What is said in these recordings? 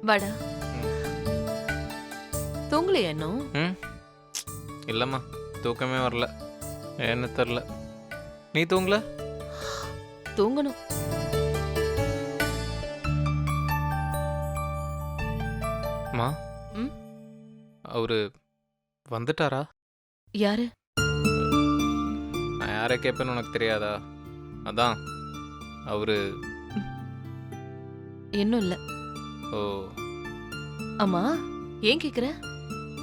வாடா. ம். தூங்கலையா இன்னும்? ம் இல்லைம்மா, தூக்கமே வரல. என்ன தெரில. நீ தூங்கல? தூங்கணும். அம்மா, ம்? அவரு வந்துட்டாரா? யாரு? நான் யாரை கேட்பேன்னு உனக்கு தெரியாதா? அதான் அவரு. இன்னும் இல்ல. ஓ அம்மா, ஏன் கேக்குற?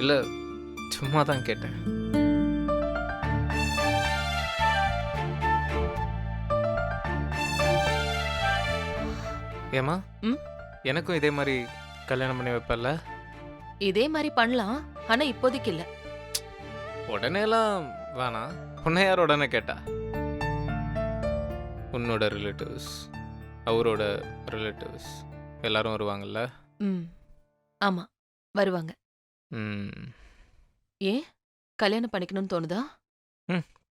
இல்லை, சும்மா தான் கேட்டேன். ஏம்மா, ம்? எனக்கும் இதே மாதிரி கல்யாணம் பண்ணி வைப்பல்ல? இதே மாதிரி பண்ணலாம், ஆனா இப்போதைக்கு இல்ல. உடனேலாம் வேணாம். உன்னை யார் உடனே கேட்டா? உன்னோட ரிலேட்டிவ்ஸ், அவரோட ரிலேட்டிவ்ஸ் எல்லாரும் வருவாங்கல்ல? ம், ஆமா, வருவாங்க. ம். ஏன் கல்யாணம் பண்ணிக்கணும்னு தோணுதா?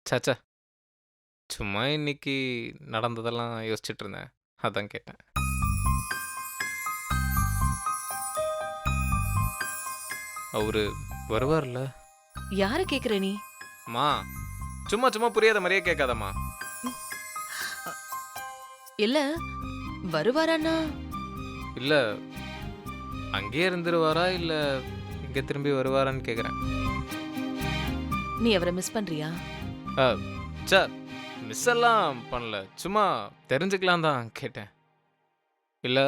சாச்சா, சும்மா இன்னைக்கு நடந்ததெல்லாம் யோசிச்சுட்டு இருந்தேன், அதான் கேட்டேன். அவரு வருவார்ல? யார கேக்குற நீ? அம்மா, சும்மா சும்மா புரியாத மாதிரியே கேட்காதம்மா. இல்ல, வருவாரானா? இல்ல, அங்கேயே இருந்துருவாரா இல்ல இங்க திரும்பி வருவாரான்னு கேக்குறேன். நீ அவரை மிஸ் பண்றியா? சார், மிஸ் எல்லாம் பண்ணல, சும்மா தெரிஞ்சுக்கலாம் தான் கேட்டேன். இல்ல,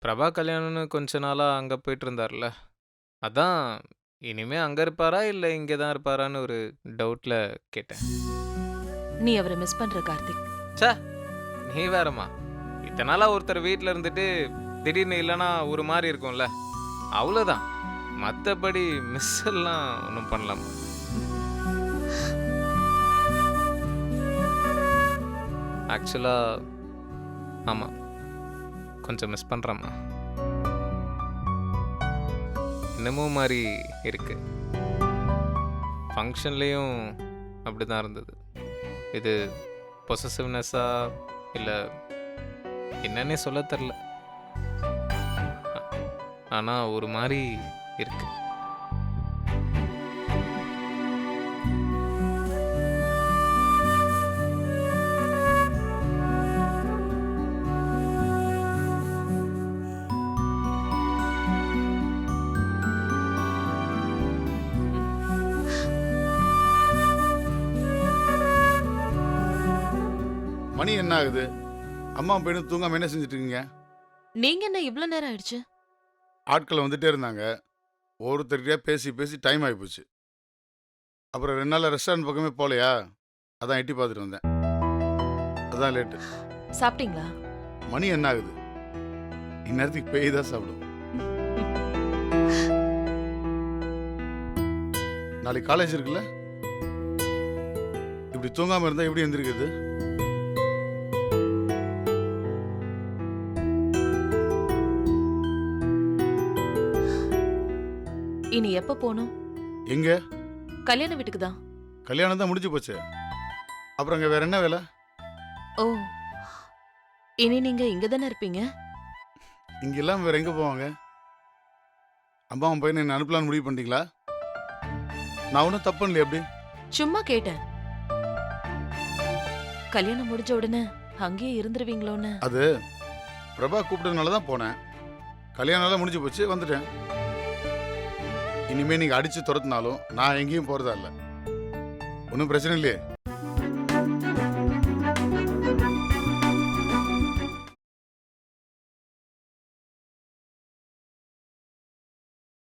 பிரபா கல்யாணம்னு கொஞ்ச நாளா அங்க போயிட்டு இருந்தார்ல, அதான் இனிமே அங்க இருப்பாரா இல்ல இங்க தான் இருப்பாரான்னு ஒரு டவுட்ல கேட்டேன். நீ அவரை மிஸ் பண்ற கார்த்திக். சே, நீ வேறம்மா. இத்தனை நாளா ஒருத்தர் வீட்டில் இருந்துட்டு திடீர்னு இல்லைன்னா ஒரு மாதிரி இருக்கும்ல, அவ்வளோதான். மற்றபடி மிஸ் எல்லாம் ஒன்றும் பண்ணலாமா? ஆக்சுவலாக ஆமாம், கொஞ்சம் மிஸ் பண்ணுறேம்மா. இன்னமும் மாதிரி இருக்கு. ஃபங்க்ஷன்லேயும் அப்படி தான் இருந்தது. இது பொசசிவ்னஸா இல்லை என்னன்னே சொல்ல தெரில, ஆனால் ஒரு மாதிரி இருக்கு. மணி என்ன ஆகுது? அம்மா பையனும் தூங்காம என்ன செஞ்சுட்டு இருக்கீங்க? நீங்க என்ன இவ்ளோ நேரம் ஆயிடுச்சு? ஆட்கள் வந்துட்டே இருந்தாங்க. ஒருத்தர்கிட்டயே பேசி பேசி டைம் ஆகிப்போச்சு. அப்புறம் 2 நாள் ரெஸ்டாரண்ட் பக்கமே போகலையா, அதான் எட்டி பார்த்துட்டு வந்தேன். அதான் லேட்டு. சாப்பிட்டீங்களா? மணி என்ன ஆகுது? இந்நேரத்துக்கு பேய் தான் சாப்பிடும். நாளைக்கு காலேஜ் இருக்குல்ல, இப்படி தூங்காம இருந்தா எப்படி எந்திரிக்கிறது? இனி எப்ப போகணும்? எங்க? கல்யாண வீட்டுக்கு தான். கல்யாணம் தான் முடிஞ்சு போச்சு. அப்புறம் அங்க வேற என்ன வேலை? ஓ, இனி நீங்க இங்க தானே இருப்பீங்க? இங்க எல்லாம் வேற எங்க போவாங்க? அம்மாவும் பையனை என்ன அனுப்பலான்னு முடிவு பண்ணிட்டீங்களா? நான் ஒன்றும் தப்பு பண்ணலையே. எப்படி? சும்மா கேட்டேன். கல்யாணம் முடிஞ்ச உடனே அங்கேயே இருந்துருவீங்களோன்னு. அது பிரபா கூப்பிட்டதுனால தான் போனேன். கல்யாணம் எல்லாம் முடிஞ்சு போச்சு, வந்துட்டேன். இனிமே நீங்க அடிச்சு துரத்துனாலும் நான் எங்கேயும் போறதா இல்லை. ஒன்றும் பிரச்சனை இல்லையே.